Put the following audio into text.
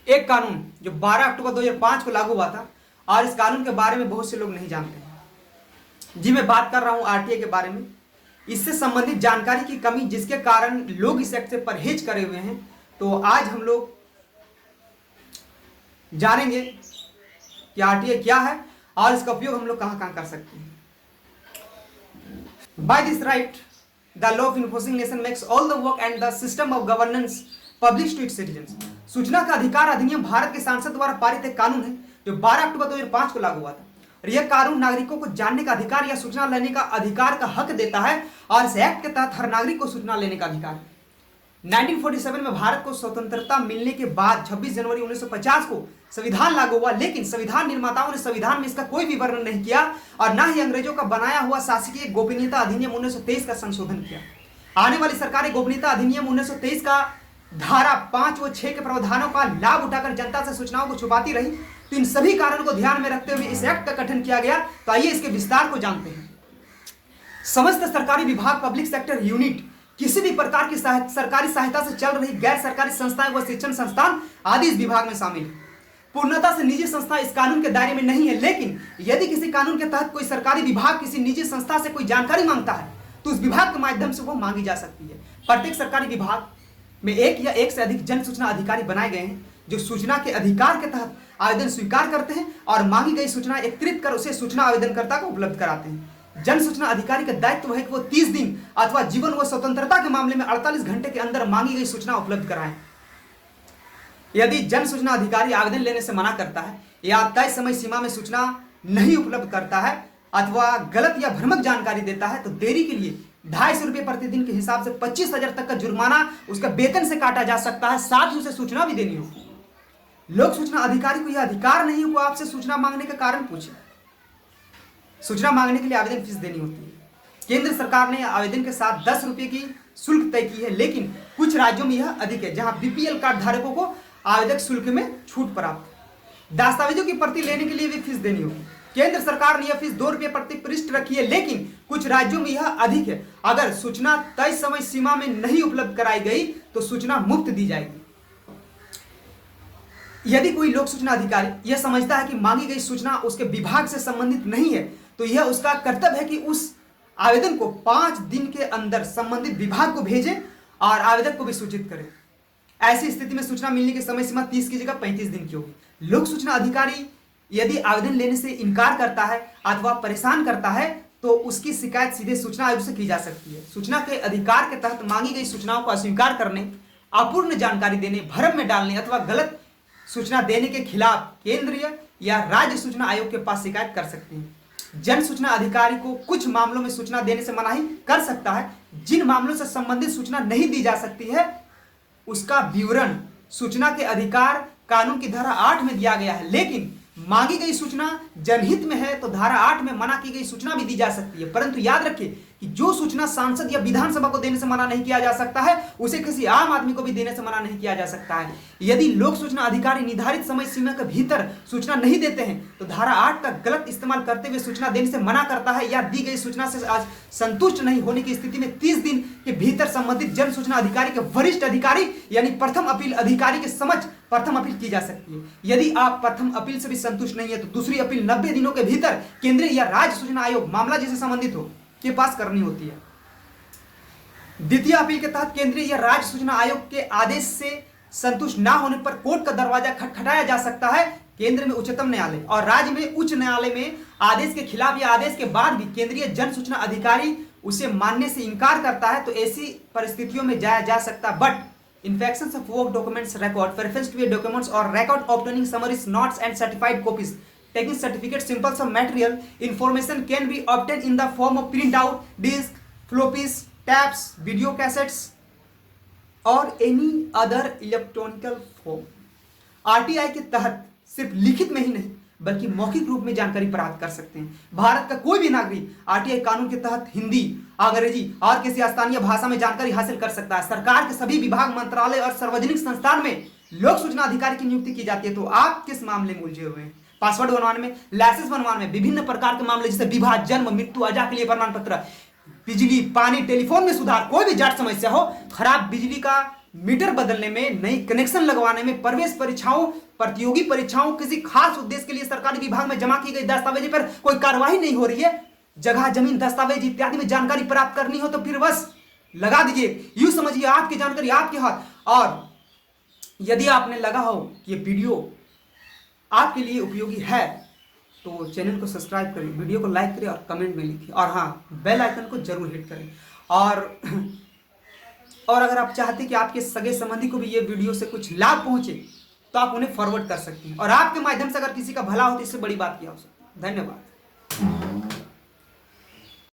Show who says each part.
Speaker 1: एक कानून जो 12 अक्टूबर 2005 को लागू हुआ था, और इस कानून के बारे में बहुत से लोग नहीं जानते हैं। जी मैं बात कर रहा हूं आरटीआई के बारे में। इससे संबंधित जानकारी की कमी जिसके कारण लोग इस एक्ट से परहेज करे हुए हैं। तो आज हम लोग जानेंगे कि आरटीआई क्या है और इसका उपयोग हम लोग कहां कहां कर सकते हैं। By this right the law of enforcing nation makes all the work and the system of governance publish to its citizens. सूचना का अधिकार अधिनियम भारत के संसद द्वारा पारित एक कानून है जो 12 अक्टूबर 2005 को लागू हुआ था। और यह कानून नागरिकों को जानने का अधिकार या सूचना लेने का अधिकार का हक देता है, और इस एक्ट के तहत हर नागरिक को सूचना लेने का अधिकार है। 1947 में भारत को स्वतंत्रता मिलने के बाद 26 जनवरी 1950 को संविधान लागू हुआ, लेकिन संविधान निर्माताओं ने संविधान में इसका कोई विवरण नहीं किया और न ही अंग्रेजों का बनाया हुआ शासकीय गोपनीयता अधिनियम 1923 का संशोधन किया। आने वाली सरकारें गोपनीयता अधिनियम 1923 का धारा 5 व 6 के प्रावधानों का लाभ उठाकर जनता से सूचनाओं को छुपाती रही। तो इन सभी कारणों को ध्यान में रखते हुए इस एक्ट का गठन किया गया। तो आइए इसके विस्तार को जानते हैं। समस्त सरकारी विभाग, पब्लिक सेक्टर यूनिट, किसी भी प्रकार की सरकारी सहायता से चल रही गैर सरकारी संस्थाएं व शिक्षण संस्थान आदि इस विभाग में शामिल है। पूर्णतः से निजी संस्था इस कानून के दायरे में नहीं है, लेकिन यदि किसी कानून के तहत कोई सरकारी विभाग किसी निजी संस्था से कोई जानकारी मांगता है तो उस विभाग के माध्यम से वो मांगी जा सकती है। प्रत्येक सरकारी विभाग में एक या एक से अधिक जन सूचना अधिकारी बनाए गए हैं जो सूचना के अधिकार के तहत आवेदन स्वीकार करते हैं और मांगी गई सूचना एकत्रित कर उसे सूचना आवेदनकर्ता को उपलब्ध कराते हैं। जन सूचना अधिकारी का दायित्व है कि वो 30 दिन अथवा जीवन व स्वतंत्रता के मामले में 48 घंटे के अंदर मांगी गई सूचना उपलब्ध कराएं। यदि जन सूचना अधिकारी आवेदन लेने से मना करता है या तय समय सीमा में सूचना नहीं उपलब्ध करता है अथवा गलत या भ्रामक जानकारी देता है तो देरी के लिए 250 रुपये प्रतिदिन के हिसाब से 25,000 तक का जुर्माना उसका वेतन से काटा जा सकता है, साथ ही उसे सूचना भी देनी होगी। लोक सूचना अधिकारी को यह अधिकार नहीं है वो आपसे सूचना मांगने का कारण पूछे। सूचना मांगने के लिए आवेदन फीस देनी होती है। केंद्र सरकार ने आवेदन के साथ 10 रुपये की शुल्क तय की है, लेकिन कुछ राज्यों में यह अधिक है जहां बीपीएल कार्ड धारकों को आवेदक शुल्क में छूट प्राप्त है। दस्तावेजों की प्रति लेने के लिए भी फीस देनी होगी। केंद्र सरकार ने यह फीस 2 रुपये प्रति पृष्ठ रखी है, लेकिन कुछ राज्यों में यह अधिक है। अगर सूचना तय समय सीमा में नहीं उपलब्ध कराई गई तो सूचना मुफ्त दी जाएगी। यदि कोई लोक सूचना अधिकारी यह समझता है कि मांगी गई सूचना उसके विभाग से संबंधित नहीं है तो यह उसका कर्तव्य है कि उस आवेदन को 5 दिन के अंदर संबंधित विभाग को भेजे और आवेदक को भी सूचित करे। ऐसी स्थिति में सूचना मिलने की समय सीमा 30 की जगह 35 दिन की होगी। लोक सूचना अधिकारी यदि आवेदन लेने से इनकार करता है अथवा परेशान करता है तो उसकी शिकायत सीधे सूचना आयोग से की जा सकती है। सूचना के अधिकार के तहत मांगी गई सूचनाओं को अस्वीकार करने, अपूर्ण जानकारी देने, भ्रम में डालने अथवा गलत सूचना देने के खिलाफ केंद्रीय या राज्य सूचना आयोग के पास शिकायत कर सकते हैं। जन सूचना अधिकारी को कुछ मामलों में सूचना देने से मनाही कर सकता है। जिन मामलों से संबंधित सूचना नहीं दी जा सकती है उसका विवरण सूचना के अधिकार कानून की धारा 8 में दिया गया है, लेकिन मांगी गई सूचना जनहित में है तो धारा 8 में मना की गई सूचना भी दी जा सकती है। परंतु याद रखिए कि जो सूचना सांसद या विधानसभा को देने से मना नहीं किया जा सकता है उसे किसी आम आदमी को भी देने से मना नहीं किया जा सकता है। यदि लोक सूचना अधिकारी निर्धारित समय सीमा के भीतर सूचना नहीं देते हैं तो धारा 8 का गलत इस्तेमाल करते हुए सूचना देने से मना करता है या दी गई सूचना से संतुष्ट नहीं होने की स्थिति में 30 दिन के भीतर संबंधित जन सूचना अधिकारी के वरिष्ठ अधिकारी यानी प्रथम अपील अधिकारी के समक्ष प्रथम अपील की जा सकती है। यदि आप प्रथम अपील से भी संतुष्ट नहीं है तो दूसरी अपील 90 दिनों के भीतर केंद्रीय या राज्य सूचना आयोग मामला जिसे संबंधित हो के पास करनी होती है। द्वितीय अपील के तहत केंद्रीय या राज्य सूचना आयोग के आदेश से संतुष्ट न होने पर कोर्ट का दरवाजा खटखटाया जा सकता है। केंद्र में उच्चतम न्यायालय और राज्य में उच्च न्यायालय में आदेश के खिलाफ या आदेश के बाद भी केंद्रीय जन सूचना अधिकारी उसे मानने से इनकार करता है तो ऐसी परिस्थितियों में जाया जा सकता। But infractions of work documents record reference to a documents or record obtaining summaries, notes and certified copies, taking certificates, samples of material information can be obtained in the form of printout, disk, floppies, tabs, video cassettes or any other electronic form। RTI के तहत सिर्फ लिखित में ही नहीं बल्कि मौखिक रूप में जानकारी प्राप्त कर सकते हैं। भारत का कोई भी नागरिक आरटीआई कानून के तहत हिंदी, अंग्रेजी और किसी स्थानीय भाषा में जानकारी हासिल कर सकता है। सरकार के सभी विभाग, मंत्रालय और सार्वजनिक संस्थान में लोक सूचना अधिकारी की नियुक्ति की जाती है। तो आप किस मामले में उलझे हुए हैं? पासवर्ड बनवाने में, लाइसेंस बनवाने में, विभिन्न प्रकार के मामले जैसे विवाह, जन्म, मृत्यु, अजा के लिए प्रमाण पत्र, बिजली, पानी, टेलीफोन में सुधार, कोई भी जाट समस्या हो, खराब बिजली का मीटर बदलने में, नई कनेक्शन लगवाने में, प्रवेश परीक्षाओं, प्रतियोगी परीक्षाओं, किसी खास उद्देश्य के लिए सरकारी विभाग में जमा की गई दस्तावेज पर कोई कार्रवाई नहीं हो रही है, जगह जमीन दस्तावेज इत्यादि में जानकारी प्राप्त करनी हो तो फिर बस लगा दीजिए। यूं समझिए आपकी जानकारी आपके हाथ। और यदि आपने लगा हो कि ये वीडियो आपके लिए उपयोगी है तो चैनल को सब्सक्राइब करें, वीडियो को लाइक करें और कमेंट में लिखें, और हाँ, बेल आइकन को जरूर हिट करें। और अगर आप चाहते कि आपके सगे संबंधी को भी ये वीडियो से कुछ लाभ पहुंचे तो आप उन्हें फॉरवर्ड कर सकते हैं, और आपके माध्यम से अगर किसी का भला हो तो इससे बड़ी बात क्या हो सकती है। धन्यवाद।